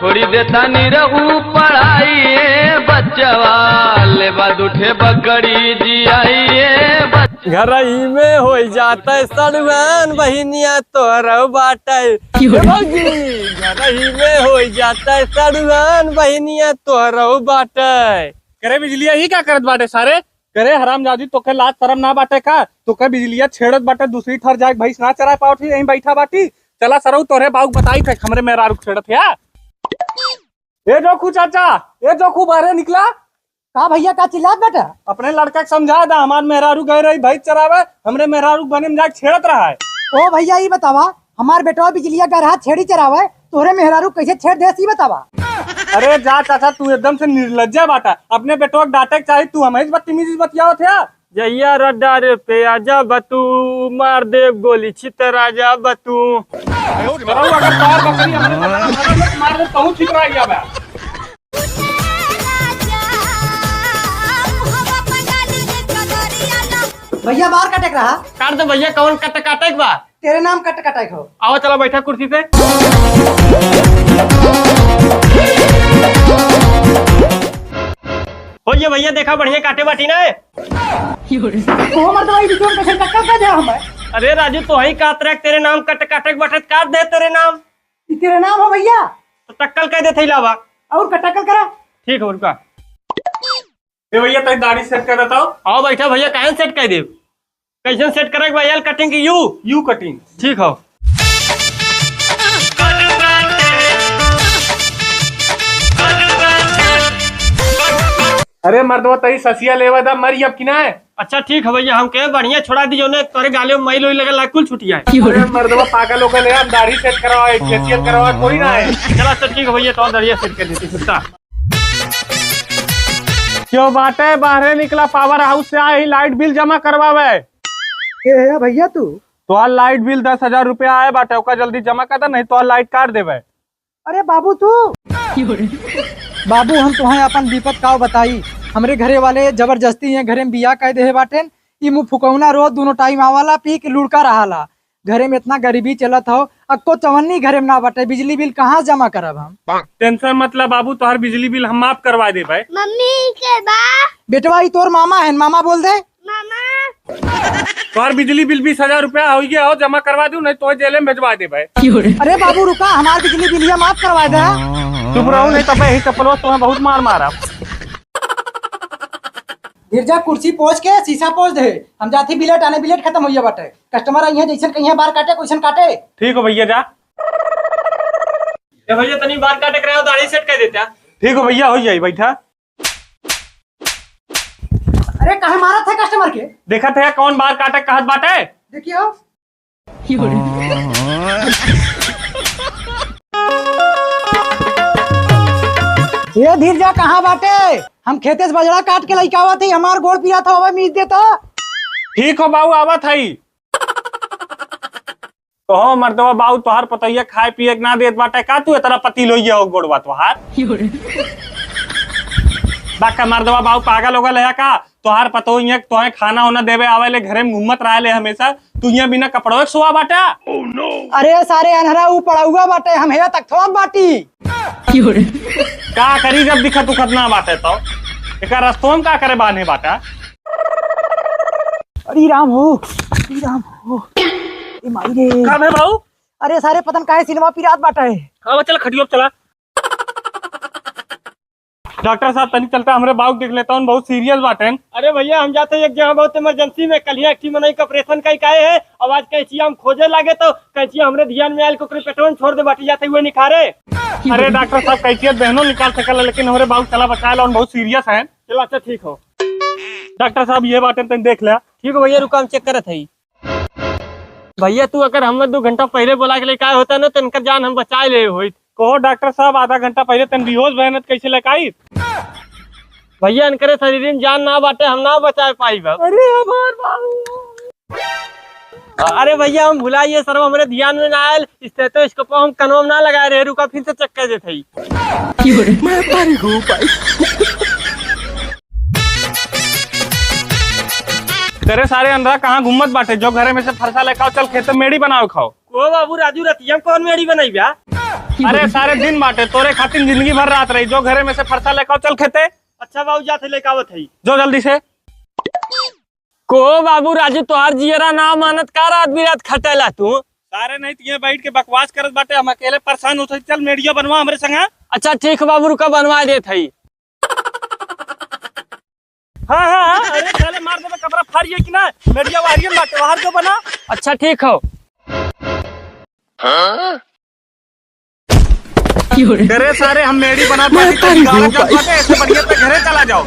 थोड़ी देता नहीं रहू पढ़ाई बच्चवा ले बाद उठे बकरी जियाइए घर ही में हो जाता है सड़वन बहिनिया तोहर बाटे घर ही में हो जाता है सड़वन बहिनिया तोहर बाटे। करे बिजलिया ही क्या करत बाटे सारे करे हरामजादी तोके लाज शरम ना बाटे का तोके बिजलिया छेड़त बाटे दूसरी थर जाके भैंस ना चरा पावत यहीं बैठा बाटी चला सरऊ तोरे बाऊ बताई थे हमरे मेरा रुक छेड़त है। ए जोखू चाचा ए जोखू बाहर निकला का भैया का चिल्लात बेटा अपने लड़का के समझा दा हमार मेहरारू गए रही भैंस चरावे हमरे मेहरारू बने में जाके छेड़त रहा है। ओ भैया ये बतावा हमार बेटवा बिजलिया का रहा छेड़ी चरावे तोरे मेहरारू कैसे छेड़ दे सी बतावा। अरे जा चाचा तू एकदम से निर्लज्जा बाटा अपने बेटवा के डांटे के चाहे तू हमें बदतमीजी बतियाओ थे। जहिया रड्डा रे पे आजा बतू मार दे गोली छित राजा बतू अगर तार बकरी हमरे मार दे कहूं ठीक रह गया बा। भैया बाहर कटक रहा काट दे भैया कौन कट काटे बा तेरे नाम कट कटाक हो। आओ चलो बैठा कुर्सी पे। हो ये भैया देखा बढ़िया काटे बाटी ना ओ मर्द भाई बिचों कैसे टक्कर कर दे हमें। अरे राजू तो ही काट रख तेरे नाम कट काटे बटत काट दे तेरे नाम तेरे नाम हो भैया तो टक्कल कह दे थे लावा और कटाकल करा ठीक है उनका। ए भैया तेरी दाढ़ी सेट कर देता हूं। आओ बैठा भैया कहाँ सेट कर दे कैसे सेट करे भैया कटिंग की यू कटिंग ठीक हो। अरे मर्दवा तई ससिया लेवा दा मरी अब किना है। अच्छा ठीक है भैया हम कहे बढ़िया छोड़ा दीजिए ने तोरे गाले में मैल लगे ला कुल छुटिया है। अरे मर्दवा पागल होकर ले दाढ़ी सेट करवा फेशियल करवा कोई ना है। चला तो ठीक है भैया तो दरिया सेट कर देती कुत्ता क्यों बाटे बाहर निकला पावर हाउस से आए ही लाइट बिल जमा करवावे। ए भैया तू तो लाइट बिल 10,000 रुपया आए बाटे ओका जल्दी जमा कर दे नहीं तो लाइट काट देवे। अरे बाबू तू बाबू हम तुम्हें अपन विपत का बताई हमरे घरे वाले जबरदस्ती है घरे में बिया कह दे बाटे ई मुँह फुकौना रोज दोनों टाइम आवाला पी के लुड़का रहा घरे में इतना गरीबी चलत हो अक्को चवन्नी घरे में ना बटे बिजली बिल कहाँ जमा करब हम। टेंशन मतलब बाबू तोहर बिजली बिल हम माफ करवा दे भाई। मम्मी के बा बेटवा ई तोर मामा है मामा बोल दे मामा तोहर बिजली बिल 20,000 रुपया हो गया हो जमा करवा दू नहीं तो जेल में भेजवा दे भाई। अरे बाबू रुका हमार बिजली बिल माफ करवा दे। चुप रहो नहीं तो भाई चप्पलों तुम्हें बहुत मार मारा। गिरजा कुर्सी पोछ के शीशा पोछ दे हम जाती बिलेट आने बिलेट खत्म हो बाटे कस्टमर आई है जैसे कहीं बार काटे क्वेश्चन काटे। ठीक हो भैया जा भैया तनी बाल काटे कराओ दाढ़ी सेट कर देता। ठीक हो भैया हो जाए बैठा। अरे कहे मारा थे कस्टमर के देखा थे कौन बाल काटे कहत बाटे देखियो। ये धीर जा कहाँ बाटे हम खेते से बजड़ा काट के लइका आवा थी हमार गोड़ पिया था हवा मीच देता। ठीक हो बाबू आवा थई कहो मर्दवा बाबू तोहार पतैया खाए पिए ना देत बाटे का तू इतना पति लोइया हो गोड़वा तोहार बाका मर्दवा बाबू पागल हो गया का तोहार पतो तोहे खाना वाना देवे आवे ले घरे में घूमत रहे ले हमेशा तू यहाँ बिना कपड़ों सोआ बाटा। अरे सारे अनहरा ऊ पड़ा हुआ बाटे हम हेया तक थोक बाटी का करी जब दिखत उखत ना बाटे तो एक रस्तों में का करे बाने बाटा। अरे राम हो ए माई रे का बे बाबू अरे सारे पतन काहे सिनेमा पिरात बाटा है। हाँ चल खटियो चला डॉक्टर साहब तनी चलता हमरे बाबू देख लेता हूँ बहुत सीरियस बात है। अरे भैया हम जाते एक जगह बहुत इमरजेंसी में कल ही मनाई का ऑपरेशन का काहे है आवाज कैसी हम खोजे लागे तो कैसी हमरे ध्यान में आयल को पेट्रोल छोड़ दे बाटी जाते हुए निखारे। अरे डॉक्टर साहब कैफियत बहनों निकाल सकल लेकिन हमारे बाबू चला बचा ला बहुत सीरियस है। चलो अच्छा ठीक हो डॉक्टर साहब ये बात तनी देख लिया। ठीक है भैया रुका हम चेक करत है। भैया तू अगर हम 2 घंटा पहले बोला के क्या होता ना तो इनका जान हम बचा ले हो। कहो डॉक्टर साहब आधा घंटा पहले तन बेहोश बहनत कैसे लगाई भैया इनके शरीर में जान ना बाटे हम ना बचा पाई। अरे हमार बाबू अरे भैया हम भुलाइए सर हमारे ध्यान में ना आयल स्टेथोस्कोप हम कन्फर्म ना लगाए रहे रुका फिर से चेक कर देते तेरे सारे अंधा कहाँ घूमत बाटे जो घरे में से फरसा लेकर चल खेत में मेड़ी बनाओ खाओ। ओ बाबू राजू रतिया कौन मेड़ी बनाई ब्या अरे सारे दिन बाटे तोरे खातिर जिंदगी भर रात रही। जो घरे में से फरसा लेकर चल खेते। अच्छा बाबू जाते लेके आवत है। जो जल्दी से। को बाबू राजू तोहार जियरा ना मानत का रात बिरात खटेला तू। सारे नहीं तो ये बैठ के बकवास करत बाटे, हम अकेले परेशान होते। चल मीडिया बनवा हमरे संग। अच्छा ठीक बाबू रुका बनवा देत है। हाँ, अरे साले मार देबे कपड़ा फाड़िए कि ना। मीडिया वारियन बाटे बाहर जो बना। अच्छा ठीक हो। करे सारे हम मेडी बना बाटे, ऐसे बढ़िया पे घरे चला जाओ।